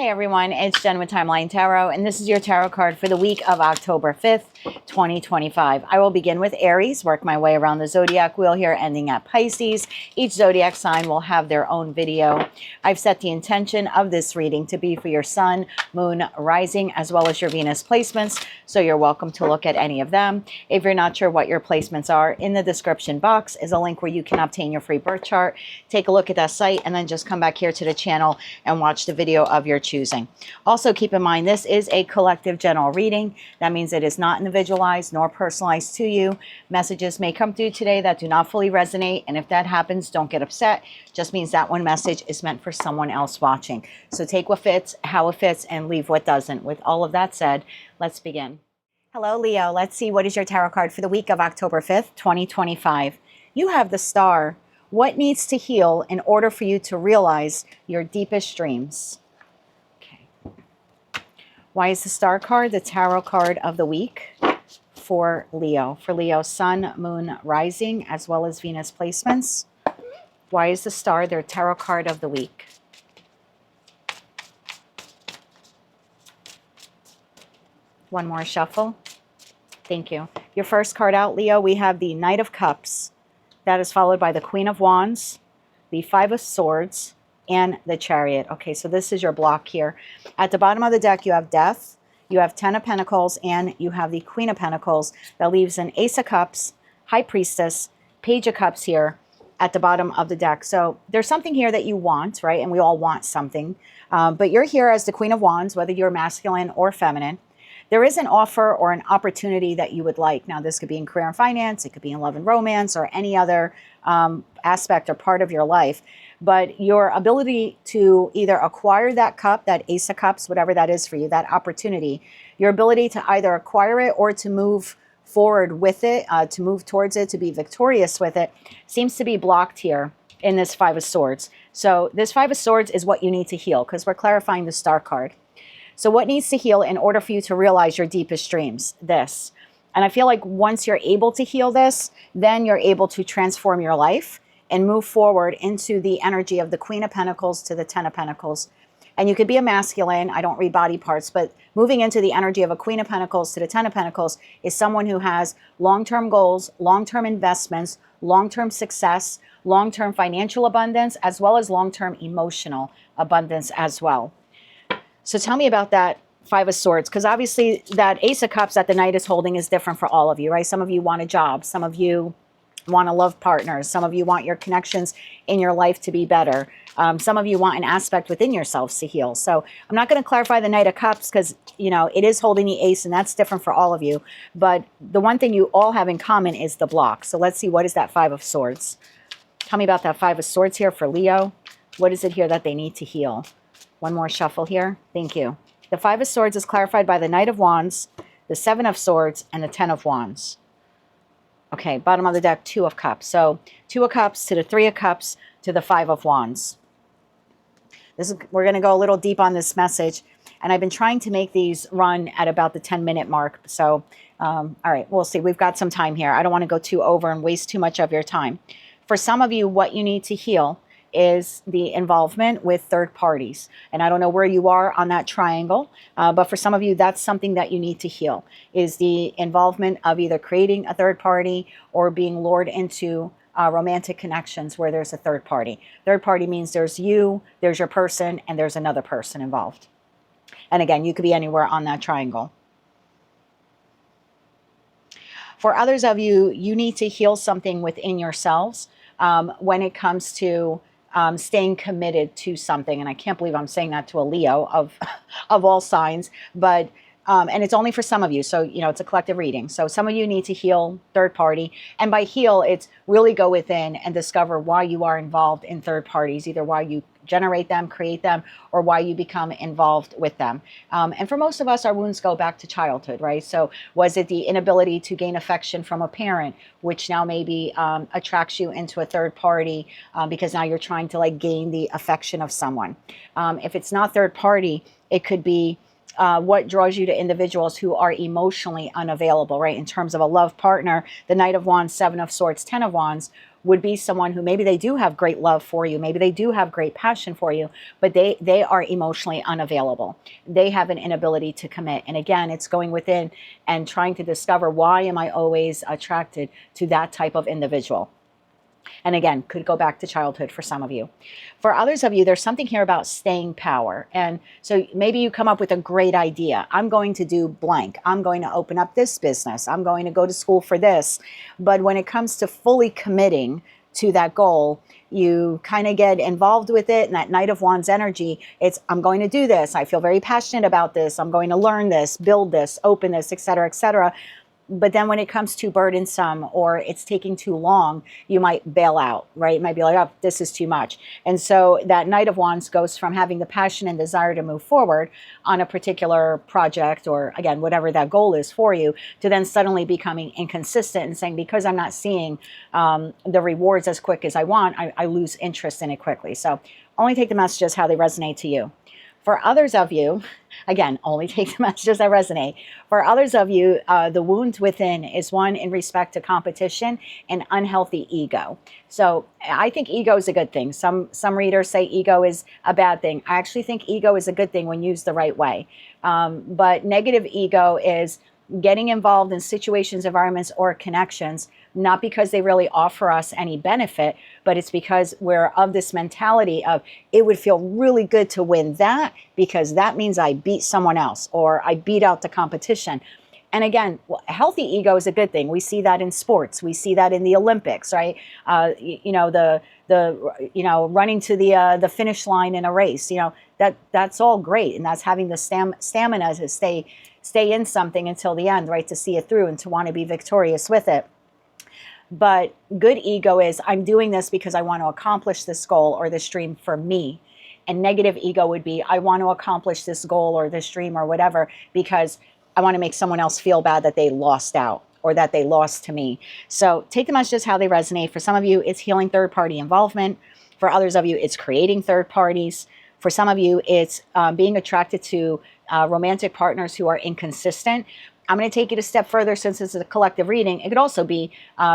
Hey everyone, it's Jen with Timeline Tarot, and this is your tarot card for the week of October 5th, 2025. I will begin with Aries, work my way around the zodiac wheel here, ending at Pisces. Each zodiac sign will have their own video. I've set the intention of this reading to be for your sun, moon, rising, as well as your Venus placements, so you're welcome to look at any of them. If you're not sure what your placements are, in the description box is a link where you can obtain your free birth chart. Take a look at that site and then just come back here to the channel and watch the video of your choosing. Also, keep in mind, this is a collective general reading. That means it is not individualized nor personalized to you. Messages may come through today that do not fully resonate, and if that happens, don't get upset. Just means that one message is meant for someone else watching. So take what fits, how it fits, and leave what doesn't. With all of that said, let's begin. Hello, Leo. Let's see, what is your tarot card for the week of October 5th, 2025. You have the Star. What needs to heal in order for you to realize your deepest dreams? Why is the Star card the tarot card of the week for Leo? For Leo, sun, moon, rising, as well as Venus placements. Why is the Star their tarot card of the week? One more shuffle. Thank you. Your first card out, Leo, we have the Knight of Cups. That is followed by the Queen of Wands, the Five of Swords, and the Chariot. Okay, so this is your block here. At the bottom of the deck, you have Death, you have Ten of Pentacles, and you have the Queen of Pentacles. That leaves an Ace of Cups, High Priestess, Page of Cups here at the bottom of the deck. So there's something here that you want, right? And we all want something. But you're here as the Queen of Wands, whether you're masculine or feminine. There is an offer or an opportunity that you would like. Now, this could be in career and finance, it could be in love and romance, or any other aspect or part of your life. But your ability to either acquire that cup, that Ace of Cups, whatever that is for you, that opportunity, your ability to either acquire it or to move forward with it, to move towards it, to be victorious with it, seems to be blocked here in this Five of Swords. So this Five of Swords is what you need to heal, because we're clarifying the Star card. So what needs to heal in order for you to realize your deepest dreams? This. And I feel like once you're able to heal this, then you're able to transform your life and move forward into the energy of the Queen of Pentacles to the Ten of Pentacles. And you could be a masculine, I don't read body parts, but moving into the energy of a Queen of Pentacles to the Ten of Pentacles is someone who has long-term goals, long-term investments, long-term success, long-term financial abundance, as well as long-term emotional abundance as well. So tell me about that Five of Swords, because obviously that Ace of Cups that the Knight is holding is different for all of you, right? Some of you want a job, some of you want to love partners, some of you want your connections in your life to be better. Some of you want an aspect within yourselves to heal. So I'm not going to clarify the Knight of Cups because, you know, it is holding the Ace and that's different for all of you. But the one thing you all have in common is the block. So let's see, what is that Five of Swords? Tell me about that Five of Swords here for Leo. What is it here that they need to heal? One more shuffle here. Thank you. The Five of Swords is clarified by the Knight of Wands, the Seven of Swords, and the Ten of Wands. Okay, bottom of the deck, Two of Cups. So Two of Cups to the Three of Cups to the Five of Wands. We're going to go a little deep on this message. And I've been trying to make these run at about the 10-minute mark. So, all right, we'll see. We've got some time here. I don't want to go too over and waste too much of your time. For some of you, what you need to heal is the involvement with third parties. And I don't know where you are on that triangle, but for some of you, that's something that you need to heal, is the involvement of either creating a third party or being lured into romantic connections where there's a third party. Third party means there's you, there's your person, and there's another person involved. And again, you could be anywhere on that triangle. For others of you, you need to heal something within yourselves when it comes to staying committed to something. And I can't believe I'm saying that to a Leo of all signs, but and it's only for some of you. So, you know, it's a collective reading. So some of you need to heal third party. And by heal, it's really go within and discover why you are involved in third parties, either why you generate them, create them, or why you become involved with them. And for most of us, our wounds go back to childhood, right? So was it the inability to gain affection from a parent, which now maybe attracts you into a third party because now you're trying to like gain the affection of someone. If it's not third party, it could be what draws you to individuals who are emotionally unavailable, right? In terms of a love partner, the Knight of Wands, Seven of Swords, Ten of Wands, would be someone who maybe they do have great love for you, maybe they do have great passion for you, but they are emotionally unavailable. They have an inability to commit. And again, it's going within and trying to discover, why am I always attracted to that type of individual? And again, could go back to childhood for some of you. For others of you, there's something here about staying power. And so maybe you come up with a great idea. I'm going to do blank. I'm going to open up this business. I'm going to go to school for this. But when it comes to fully committing to that goal, you kind of get involved with it. And that Knight of Wands energy, it's, I'm going to do this. I feel very passionate about this. I'm going to learn this, build this, open this, etc., etc. But then when it comes too burdensome or it's taking too long, you might bail out, right? You might be like, oh, this is too much. And so that Knight of Wands goes from having the passion and desire to move forward on a particular project, or again, whatever that goal is for you, to then suddenly becoming inconsistent and saying, because I'm not seeing the rewards as quick as I want, I lose interest in it quickly. So only take the messages how they resonate to you. For others of you, again, only take the messages that resonate. For others of you, the wound within is one in respect to competition and unhealthy ego. So I think ego is a good thing. Some readers say ego is a bad thing. I actually think ego is a good thing when used the right way. But negative ego is getting involved in situations, environments, or connections, not because they really offer us any benefit, but it's because we're of this mentality of, it would feel really good to win that because that means I beat someone else or I beat out the competition. And again, healthy ego is a good thing. We see that in sports. We see that in the Olympics, right? Running to the finish line in a race. That's all great, and that's having the stamina to stay in something until the end, right? To see it through and to want to be victorious with it. But good ego is, I'm doing this because I want to accomplish this goal or this dream for me. And negative ego would be, I want to accomplish this goal or this dream or whatever because I want to make someone else feel bad that they lost out or that they lost to me. So take the messages how they resonate. For some of you, it's healing third-party involvement. For others of you, it's creating third parties. For some of you, it's being attracted to romantic partners who are inconsistent. I'm going to take it a step further since it's a collective reading. It could also be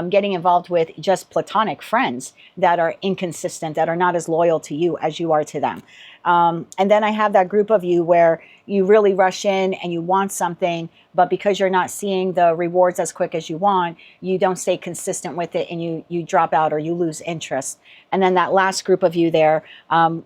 getting involved with just platonic friends that are inconsistent, that are not as loyal to you as you are to them. And then I have that group of you where you really rush in and you want something, but because you're not seeing the rewards as quick as you want, you don't stay consistent with it and you drop out or you lose interest. And then that last group of you there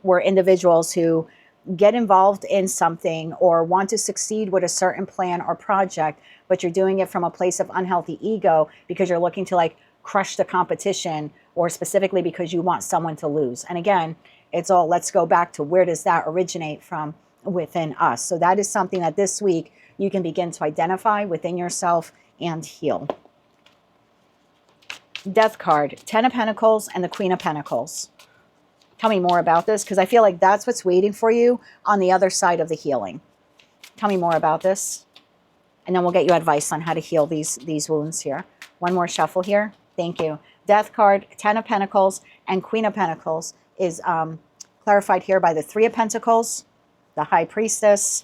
were individuals who get involved in something or want to succeed with a certain plan or project, but you're doing it from a place of unhealthy ego because you're looking to like crush the competition, or specifically because you want someone to lose. And again, it's all, let's go back to where does that originate from within us. So that is something that this week you can begin to identify within yourself and heal. Death card, 10 of Pentacles and the Queen of Pentacles. Tell me more about this, because I feel like that's what's waiting for you on the other side of the healing. Tell me more about this, and then we'll get you advice on how to heal these wounds here. One more shuffle here. Thank you. Death card, 10 of Pentacles, and Queen of Pentacles is clarified here by the 3 of Pentacles, the High Priestess,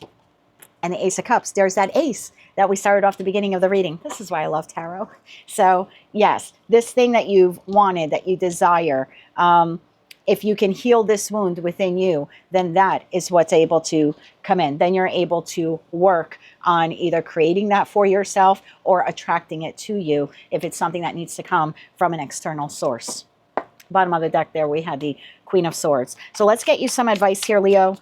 and the Ace of Cups. There's that ace that we started off the beginning of the reading. This is why I love tarot. So yes, this thing that you've wanted, that you desire, if you can heal this wound within you, then that is what's able to come in. Then you're able to work on either creating that for yourself or attracting it to you if it's something that needs to come from an external source. Bottom of the deck there, we had the Queen of Swords. So let's get you some advice here, Leo,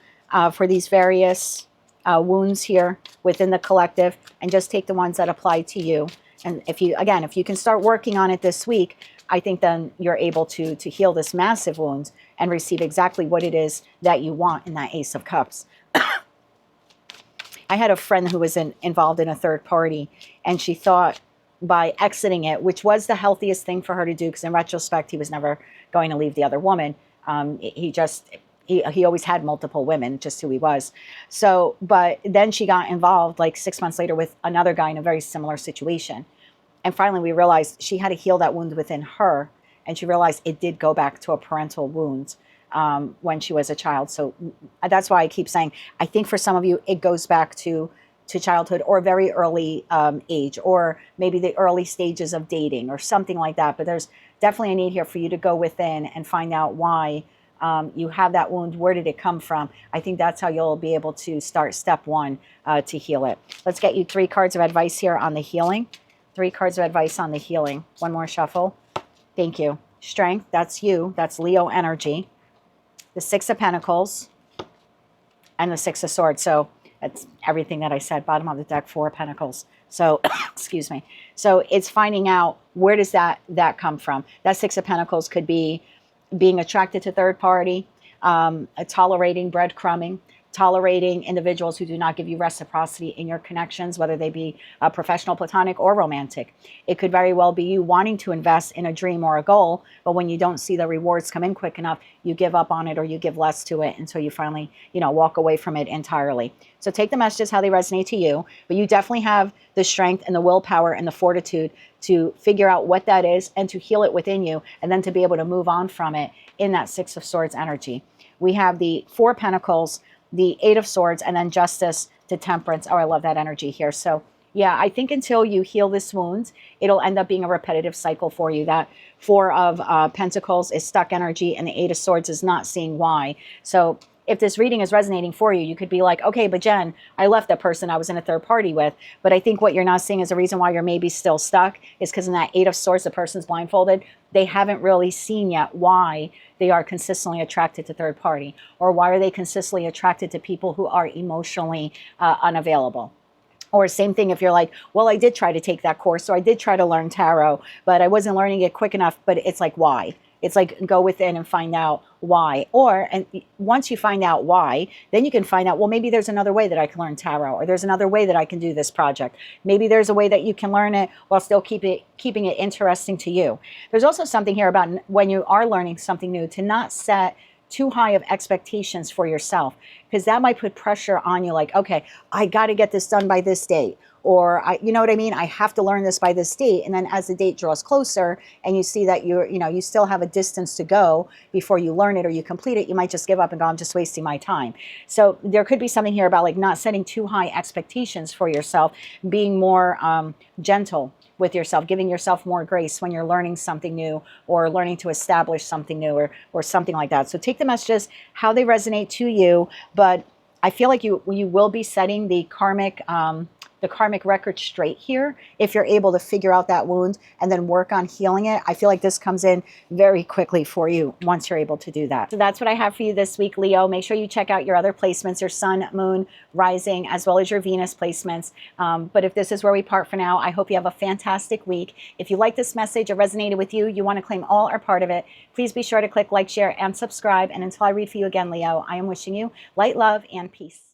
for these various wounds here within the collective, and just take the ones that apply to you. And if you can start working on it this week, I think then you're able to heal this massive wound and receive exactly what it is that you want in that Ace of Cups. I had a friend who was involved in a third party, and she thought by exiting it, which was the healthiest thing for her to do, because in retrospect, he was never going to leave the other woman. He always had multiple women, just who he was. So, but then she got involved like 6 months later with another guy in a very similar situation. And finally, we realized she had to heal that wound within her. And she realized it did go back to a parental wound when she was a child. So that's why I keep saying, I think for some of you, it goes back to childhood or very early age, or maybe the early stages of dating or something like that. But there's definitely a need here for you to go within and find out why you have that wound. Where did it come from? I think that's how you'll be able to start step one to heal it. Let's get you 3 cards of advice here on the healing. 3 cards of advice on the healing. One more shuffle. Thank you. Strength, that's you. That's Leo energy. The 6 of Pentacles and the 6 of Swords. So that's everything that I said. Bottom of the deck, 4 of Pentacles. So, excuse me. So it's finding out, where does that come from? That 6 of Pentacles could be being attracted to third party, tolerating breadcrumbing, tolerating individuals who do not give you reciprocity in your connections, whether they be professional, platonic, or romantic. It could very well be you wanting to invest in a dream or a goal, but when you don't see the rewards come in quick enough, you give up on it or you give less to it until you finally, walk away from it entirely. So take the messages how they resonate to you, but you definitely have the strength and the willpower and the fortitude to figure out what that is and to heal it within you, and then to be able to move on from it in that 6 of Swords energy. We have the 4 of Pentacles, the 8 of Swords, and then Justice to Temperance. Oh, I love that energy here. So yeah, I think until you heal this wound, it'll end up being a repetitive cycle for you. That 4 of Pentacles is stuck energy, and the 8 of Swords is not seeing why. So if this reading is resonating for you, you could be like, okay, but Jen, I left that person I was in a third party with. But I think what you're not seeing is the reason why you're maybe still stuck is because in that 8 of Swords, the person's blindfolded. They haven't really seen yet why they are consistently attracted to third party, or why are they consistently attracted to people who are emotionally unavailable. Or same thing if you're like, well, I did try to take that course, so I did try to learn tarot, but I wasn't learning it quick enough. But it's like, why? It's like, go within and find out why. And once you find out why, then you can find out, well, maybe there's another way that I can learn tarot, or there's another way that I can do this project. Maybe there's a way that you can learn it while still keeping it interesting to you. There's also something here about when you are learning something new, to not set too high of expectations for yourself, because that might put pressure on you. Like, okay, I got to get this done by this date. Or, you know what I mean? I have to learn this by this date. And then as the date draws closer and you see that you still have a distance to go before you learn it or you complete it, you might just give up and go, I'm just wasting my time. So there could be something here about like not setting too high expectations for yourself, being more gentle with yourself, giving yourself more grace when you're learning something new or learning to establish something new or something like that. So take the messages how they resonate to you, but I feel like you will be setting the karmic record straight here if you're able to figure out that wound and then work on healing it. I feel like this comes in very quickly for you once you're able to do that. So that's what I have for you this week, Leo. Make sure you check out your other placements, your sun, moon, rising, as well as your Venus placements. But if this is where we part for now, I hope you have a fantastic week. If you like this message or resonated with you, you want to claim all or part of it, please be sure to click like, share, and subscribe. And until I read for you again, Leo, I am wishing you light, love, and peace.